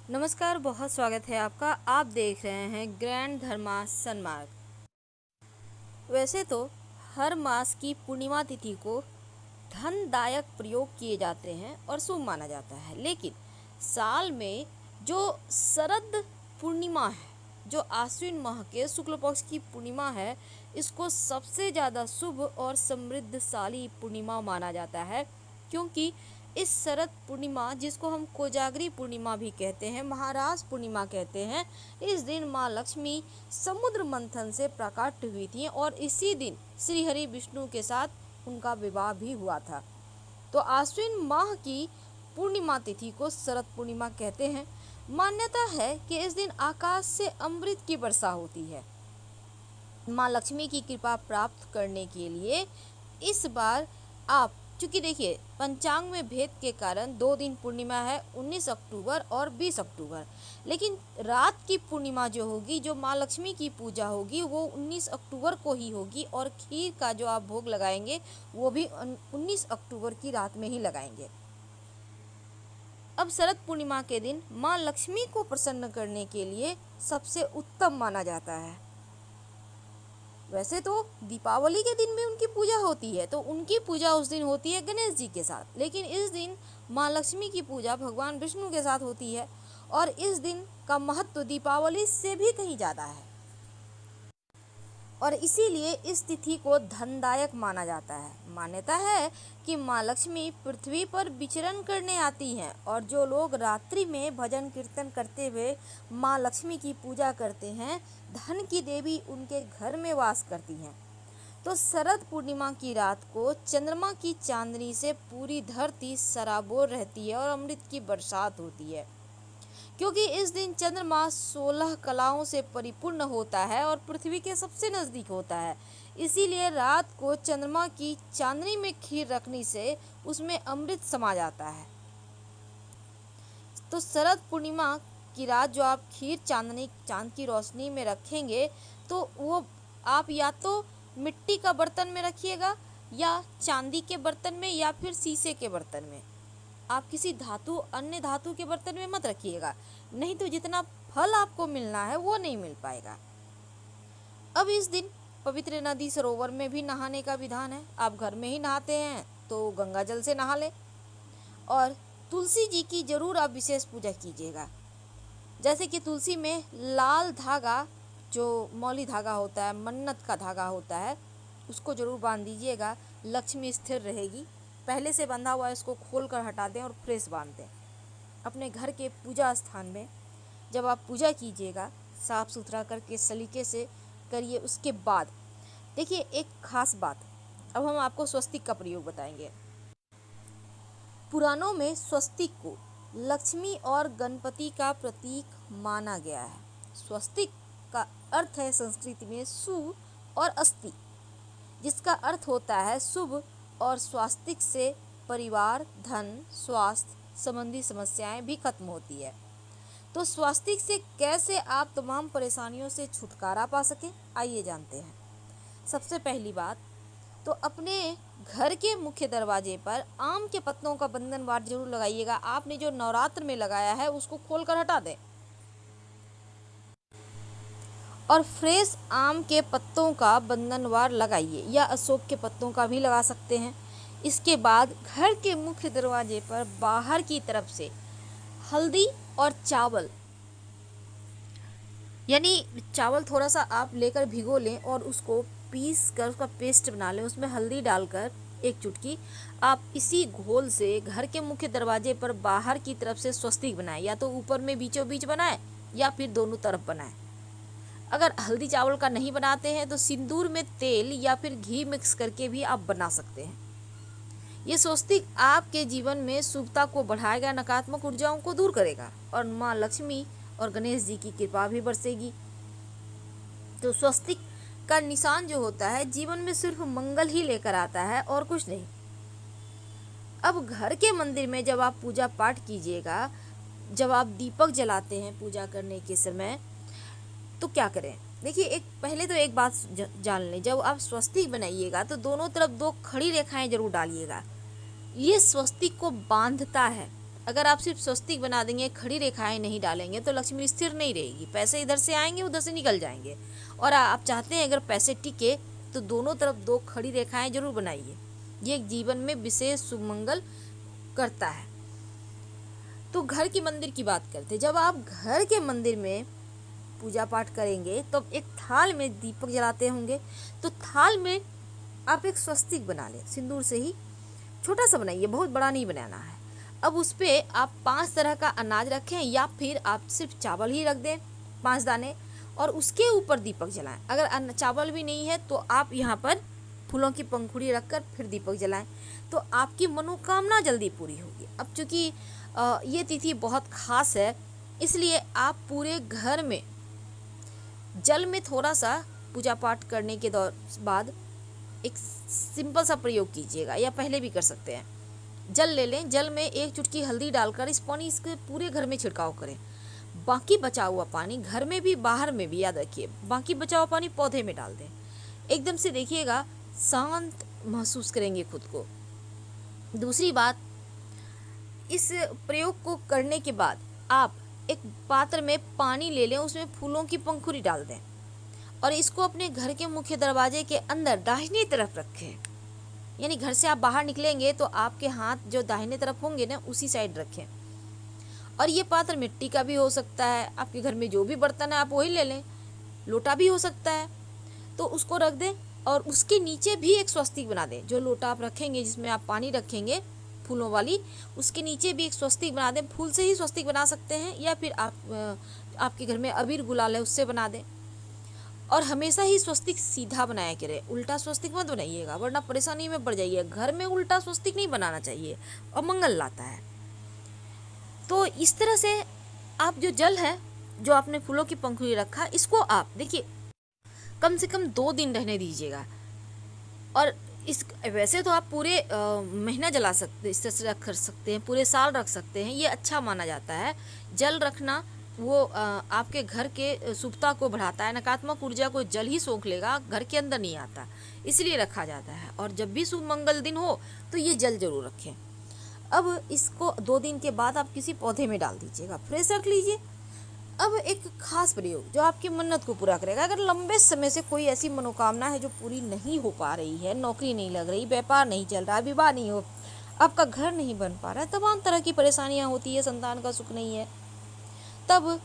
नमस्कार, बहुत स्वागत है आपका। आप देख रहे हैं ग्रैंड धर्मा सन्मार्ग। वैसे तो हर मास की पूर्णिमा तिथि को धनदायक प्रयोग किए जाते हैं और शुभ माना जाता है, लेकिन साल में जो शरद पूर्णिमा है, जो आश्विन माह के शुक्ल पक्ष की पूर्णिमा है, इसको सबसे ज़्यादा शुभ और समृद्धशाली पूर्णिमा माना जाता है, क्योंकि इस शरद पूर्णिमा, जिसको हम कोजागरी पूर्णिमा भी कहते हैं, महाराज पूर्णिमा कहते हैं, इस दिन माँ लक्ष्मी समुद्र मंथन से प्रकट हुई थी और इसी दिन श्री हरि विष्णु के साथ उनका विवाह भी हुआ था। तो आश्विन माह की पूर्णिमा तिथि को शरद पूर्णिमा कहते हैं। मान्यता है कि इस दिन आकाश से अमृत की वर्षा होती है। माँ लक्ष्मी की कृपा प्राप्त करने के लिए इस बार आप, चूँकि देखिए पंचांग में भेद के कारण 2 दिन पूर्णिमा है, 19 अक्टूबर और 20 अक्टूबर, लेकिन रात की पूर्णिमा जो होगी, जो माँ लक्ष्मी की पूजा होगी, वो 19 अक्टूबर को ही होगी और खीर का जो आप भोग लगाएंगे वो भी 19 अक्टूबर की रात में ही लगाएंगे। अब शरद पूर्णिमा के दिन माँ लक्ष्मी को प्रसन्न करने के लिए सबसे उत्तम माना जाता है। वैसे तो दीपावली के दिन भी उनकी पूजा होती है, तो उनकी पूजा उस दिन होती है गणेश जी के साथ, लेकिन इस दिन माँ लक्ष्मी की पूजा भगवान विष्णु के साथ होती है और इस दिन का महत्व दीपावली से भी कहीं ज़्यादा है और इसीलिए इस तिथि को धनदायक माना जाता है। मान्यता है कि माँ लक्ष्मी पृथ्वी पर विचरण करने आती हैं और जो लोग रात्रि में भजन कीर्तन करते हुए माँ लक्ष्मी की पूजा करते हैं, धन की देवी उनके घर में वास करती हैं। तो शरद पूर्णिमा की रात को चंद्रमा की चांदनी से पूरी धरती सराबोर रहती है और अमृत की बरसात होती है, क्योंकि इस दिन चंद्रमा 16 कलाओं से परिपूर्ण होता है और पृथ्वी के सबसे नज़दीक होता है। इसीलिए रात को चंद्रमा की चांदनी में खीर रखने से उसमें अमृत समा जाता है। तो शरद पूर्णिमा की रात जो आप खीर चांद की रोशनी में रखेंगे, तो वो आप या तो मिट्टी का बर्तन में रखिएगा या चांदी के बर्तन में या फिर शीशे के बर्तन में। आप किसी अन्य धातु के बर्तन में मत रखिएगा, नहीं तो जितना फल आपको मिलना है वो नहीं मिल पाएगा। अब इस दिन पवित्र नदी सरोवर में भी नहाने का विधान है। आप घर में ही नहाते हैं तो गंगा जल से नहा लें और तुलसी जी की जरूर आप विशेष पूजा कीजिएगा। जैसे कि तुलसी में लाल धागा, जो मौली धागा होता है, मन्नत का धागा होता है, उसको जरूर बांध दीजिएगा। लक्ष्मी स्थिर रहेगी। पहले से बंधा हुआ है इसको खोल कर हटा दें और फ्रेश बांध दें। अपने घर के पूजा स्थान में जब आप पूजा कीजिएगा, साफ सुथरा करके सलीके से करिए। उसके बाद देखिए एक खास बात, अब हम आपको स्वस्तिक का प्रयोग बताएंगे। पुराणों में स्वस्तिक को लक्ष्मी और गणपति का प्रतीक माना गया है। स्वस्तिक का अर्थ है संस्कृत में सु और अस्ति, जिसका अर्थ होता है शुभ, और स्वास्तिक से परिवार, धन, स्वास्थ्य संबंधी समस्याएं भी खत्म होती है। तो स्वास्तिक से कैसे आप तमाम परेशानियों से छुटकारा पा सकें, आइए जानते हैं। सबसे पहली बात तो अपने घर के मुख्य दरवाजे पर आम के पत्तों का बंधनवार जरूर लगाइएगा। आपने जो नवरात्र में लगाया है उसको खोलकर हटा दें और फ्रेश आम के पत्तों का बंधनवार लगाइए, या अशोक के पत्तों का भी लगा सकते हैं। इसके बाद घर के मुख्य दरवाजे पर बाहर की तरफ से हल्दी और चावल, यानी चावल थोड़ा सा आप लेकर भिगो लें और उसको पीस कर उसका पेस्ट बना लें, उसमें हल्दी डालकर एक चुटकी आप इसी घोल से घर के मुख्य दरवाजे पर बाहर की तरफ से स्वस्तिक बनाएं, या तो ऊपर में बीचों बीच बनाएं या फिर दोनों तरफ बनाएं। अगर हल्दी चावल का नहीं बनाते हैं तो सिंदूर में तेल या फिर घी मिक्स करके भी आप बना सकते हैं। ये स्वस्तिक आपके जीवन में शुभता को बढ़ाएगा, नकारात्मक ऊर्जाओं को दूर करेगा और माँ लक्ष्मी और गणेश जी की कृपा भी बरसेगी। तो स्वस्तिक का निशान जो होता है जीवन में सिर्फ मंगल ही लेकर आता है और कुछ नहीं। अब घर के मंदिर में जब आप पूजा पाठ कीजिएगा, जब आप दीपक जलाते हैं पूजा करने के समय, तो क्या करें। देखिए पहले तो एक बात जान लें, जब आप स्वस्तिक बनाइएगा तो दोनों तरफ 2 खड़ी रेखाएं जरूर डालिएगा। ये स्वस्तिक को बांधता है। अगर आप सिर्फ स्वस्तिक बना देंगे, खड़ी रेखाएं नहीं डालेंगे, तो लक्ष्मी स्थिर नहीं रहेगी, पैसे इधर से आएंगे उधर से निकल जाएंगे। और आप चाहते हैं अगर पैसे टिके तो दोनों तरफ 2 खड़ी रेखाएं जरूर बनाइए। ये जीवन में विशेष सुमंगल करता है। तो घर की मंदिर की बात करते हैं। जब आप घर के मंदिर में पूजा पाठ करेंगे तो एक थाल में दीपक जलाते होंगे, तो थाल में आप एक स्वस्तिक बना लें, सिंदूर से ही छोटा सा बनाइए, बहुत बड़ा नहीं बनाना है। अब उस पर आप 5 तरह का अनाज रखें, या फिर आप सिर्फ चावल ही रख दें 5 दाने, और उसके ऊपर दीपक जलाएं। अगर चावल भी नहीं है तो आप यहाँ पर फूलों की पंखुड़ी रखकर फिर दीपक जलाएं, तो आपकी मनोकामना जल्दी पूरी होगी। अब चूँकि ये तिथि बहुत खास है, इसलिए आप पूरे घर में जल में थोड़ा सा पूजा पाठ करने के बाद एक सिंपल सा प्रयोग कीजिएगा, या पहले भी कर सकते हैं। जल ले लें, जल में 1 चुटकी हल्दी डालकर इस पानी इसके पूरे घर में छिड़काव करें। बाकी बचा हुआ पानी घर में भी बाहर में भी, याद रखिए, बाकी बचा हुआ पानी पौधे में डाल दें। एकदम से देखिएगा शांत महसूस करेंगे खुद को। दूसरी बात, इस प्रयोग को करने के बाद आप एक पात्र में पानी ले लें, उसमें फूलों की पंखुड़ी डाल दें और इसको अपने घर के मुख्य दरवाजे के अंदर दाहिनी तरफ रखें। यानी घर से आप बाहर निकलेंगे तो आपके हाथ जो दाहिने तरफ होंगे ना, उसी साइड रखें। और ये पात्र मिट्टी का भी हो सकता है, आपके घर में जो भी बर्तन है आप वही ले लें, लोटा भी हो सकता है, तो उसको रख दें। और उसके नीचे भी एक स्वस्तिक बना दें। जो लोटा आप रखेंगे जिसमें आप पानी रखेंगे फूलों वाली, उसके नीचे भी एक स्वस्तिक बना दें। फूल से ही स्वस्तिक बना सकते हैं, या फिर आपके घर में अबीर गुलाल है उससे बना दें। और हमेशा ही स्वस्तिक सीधा बनाया करें, उल्टा स्वस्तिक मत बनाइएगा, वरना परेशानी में पड़ जाइए। घर में उल्टा स्वस्तिक नहीं बनाना चाहिए, अमंगल लाता है। तो इस तरह से आप जो जल है, जो आपने फूलों की पंखुड़ी रखा, इसको आप देखिए कम से कम 2 दिन रहने दीजिएगा। और इस वैसे तो आप पूरे महीना जला सकते, इस तरह से रख सकते हैं, पूरे साल रख सकते हैं, ये अच्छा माना जाता है। जल रखना वो आपके घर के शुभता को बढ़ाता है, नकारात्मक ऊर्जा को जल ही सोख लेगा, घर के अंदर नहीं आता, इसलिए रखा जाता है। और जब भी शुभ मंगल दिन हो तो ये जल जरूर रखें। अब इसको 2 दिन के बाद आप किसी पौधे में डाल दीजिएगा, फ्रेश रख लीजिए। अब एक खास प्रयोग जो आपकी मन्नत को पूरा करेगा। अगर लंबे समय से कोई ऐसी मनोकामना है जो पूरी नहीं हो पा रही है, नौकरी नहीं लग रही, व्यापार नहीं चल रहा, विवाह नहीं हो, आपका घर नहीं बन पा रहा है, तमाम तरह की परेशानियां होती है, संतान का सुख नहीं है, तब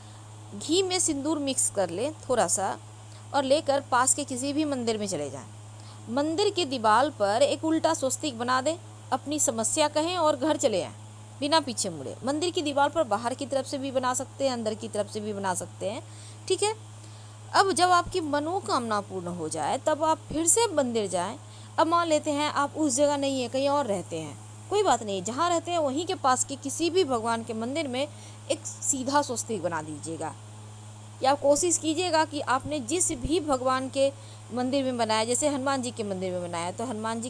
घी में सिंदूर मिक्स कर लें थोड़ा सा, और लेकर पास के किसी भी मंदिर में चले जाएं। मंदिर के दीवार पर एक उल्टा स्वस्तिक बना दें, अपनी समस्या कहें और घर चले आएं बिना पीछे मुड़े। मंदिर की दीवार पर बाहर की तरफ से भी बना सकते हैं, अंदर की तरफ से भी बना सकते हैं, ठीक है। अब जब आपकी मनोकामना पूर्ण हो जाए तब आप फिर से मंदिर जाएं। अब मान लेते हैं आप उस जगह नहीं है, कहीं और रहते हैं, कोई बात नहीं, जहाँ रहते हैं वहीं के पास के किसी भी भगवान के मंदिर में एक सीधा स्वस्तिक बना दीजिएगा। या कोशिश कीजिएगा कि आपने जिस भी भगवान के मंदिर में बनाया, जैसे हनुमान जी के मंदिर में बनाया, तो हनुमान जी